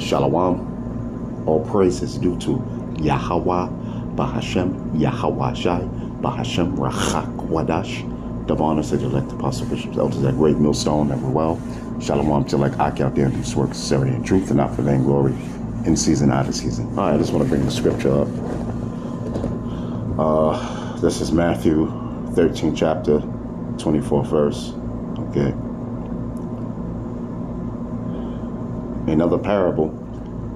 Shalom. All praise is due to Yahweh, Bahashem, Yahweh Shai, Bahashem, Rachak Wadash. Divine said elect apostle bishops, elders, that great millstone, ever well. Shalom to like Ak out there whose works sincerity and truth and not for vainglory, in season, out of season. All right, I just want to bring the scripture up. This is Matthew 13 chapter, 24th verse. Okay. Another parable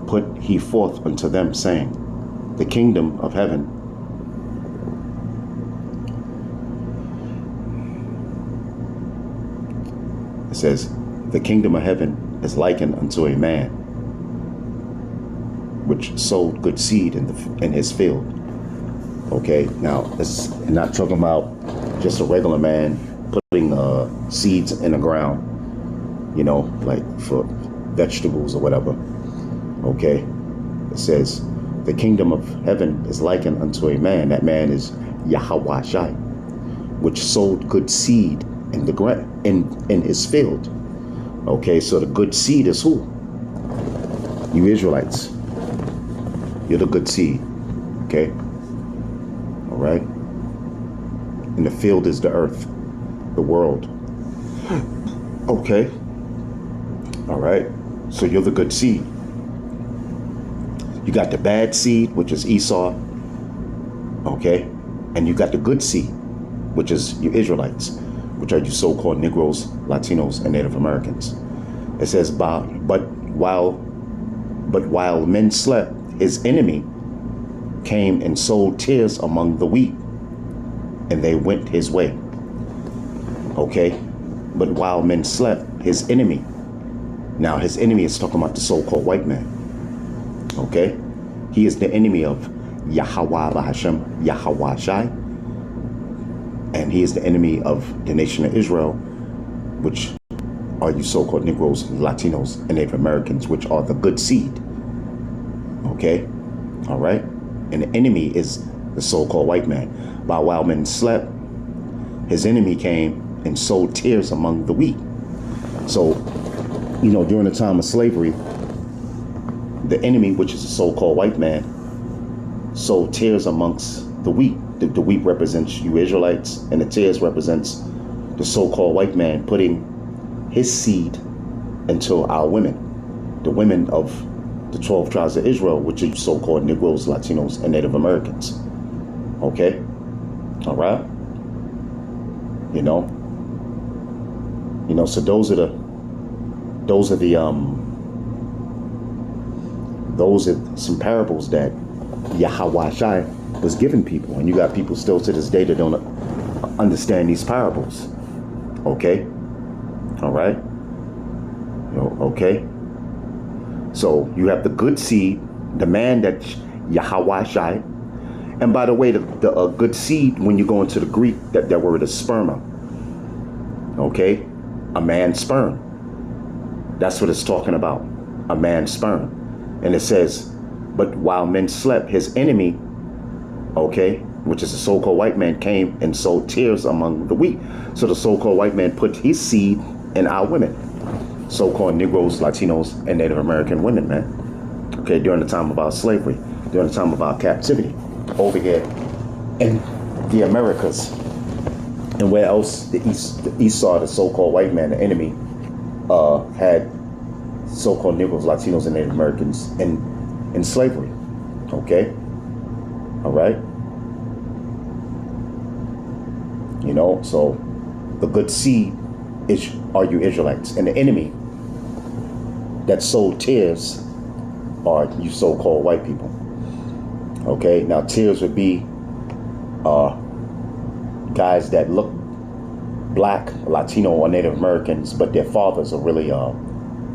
put he forth unto them, saying, the kingdom of heaven it says, the kingdom of heaven is likened unto a man which sowed good seed in his field. Okay, now it's not talking about just a regular man putting seeds in the ground, you know, like for vegetables or whatever. Okay, it says the kingdom of heaven is likened unto a man. That man is Yahweh Shai, which sowed good seed in the ground in his field. Okay, so the good seed is who? You Israelites. You're the good seed. Okay. All right. And the field is the earth, the world. Okay. All right. So you're the good seed. You got the bad seed, which is Esau. Okay. And you got the good seed, which is you Israelites, which are you so-called Negroes, Latinos, and Native Americans. It says, but while men slept, his enemy came and sowed tares among the wheat, and they went his way. Okay? But while men slept, his enemy. Now, his enemy is talking about the so-called white man. Okay? He is the enemy of Yahweh Bahashem, Yahweh Shai. And he is the enemy of the nation of Israel, which are you so-called Negroes, Latinos, and Native Americans, which are the good seed. Okay? All right? And the enemy is the so-called white man. But while men slept, his enemy came and sowed tares among the wheat. So, you know, during the time of slavery, the enemy, which is the so-called white man, sowed tares amongst the wheat. The wheat represents you Israelites, and the tares represents the so-called white man putting his seed into our women, the women of the 12 tribes of Israel, which are so-called Negroes, Latinos, and Native Americans. Okay? All right? You know, so those are some parables that Yahweh Shai was giving people, and you got people still to this day that don't understand these parables. Okay? All right? Okay? So you have the good seed, the man that Yahweh Shai. And by the way, the good seed, when you go into the Greek, that word is sperma. Okay? A man's sperm. That's what it's talking about. A man's sperm. And it says, but while men slept, his enemy, okay, which is the so-called white man, came and sowed tares among the wheat. So the so-called white man put his seed in our women, so-called Negroes, Latinos, and Native American women, man. Okay, during the time of our slavery, during the time of our captivity, over here in the Americas. And where else the Esau, the so-called white man, the enemy, had so-called Negroes, Latinos, and Native Americans in slavery. Okay? All right? You know, so the good seed are you Israelites. And the enemy that sowed tares are you so-called white people. Okay? Now, tares would be guys that look black, Latino, or Native Americans, but their fathers are really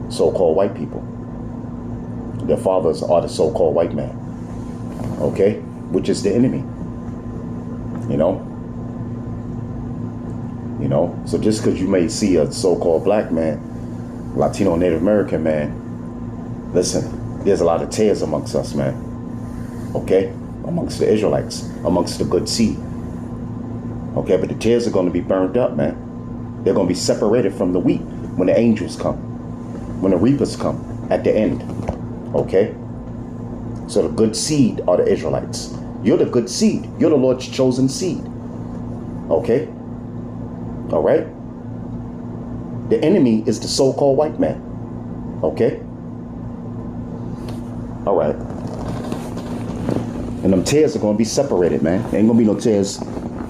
so-called white people. Their fathers are the so-called white man. Okay? Which is the enemy. You know? You know? So just because you may see a so-called black man, Latino, Native American man, listen, there's a lot of tares amongst us, man. Okay? Amongst the Israelites, amongst the good seed. Okay? But the tares are going to be burned up, man. They're going to be separated from the wheat when the angels come, when the reapers come at the end. Okay? So the good seed are the Israelites. You're the good seed. You're the Lord's chosen seed. Okay? All right? The enemy is the so-called white man. Okay? All right. And them tares are going to be separated, man. There ain't going to be no tares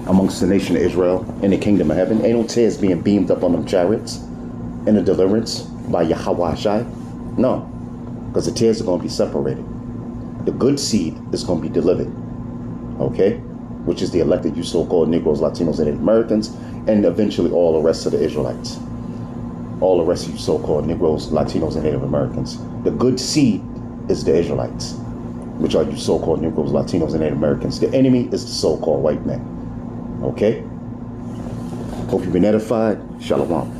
amongst the nation of Israel in the kingdom of heaven. Ain't no tares being beamed up on them chariots in the deliverance by Yahweh Shai. No. Because the tares are going to be separated. The good seed is going to be delivered. Okay? Which is the elected, you so-called Negroes, Latinos, and Native Americans, and eventually all the rest of the Israelites. All the rest of you so-called Negroes, Latinos, and Native Americans. The good seed is the Israelites, which are you so-called Negroes, Latinos, and Native Americans. The enemy is the so-called white man. Okay? Hope you've been edified. Shalom.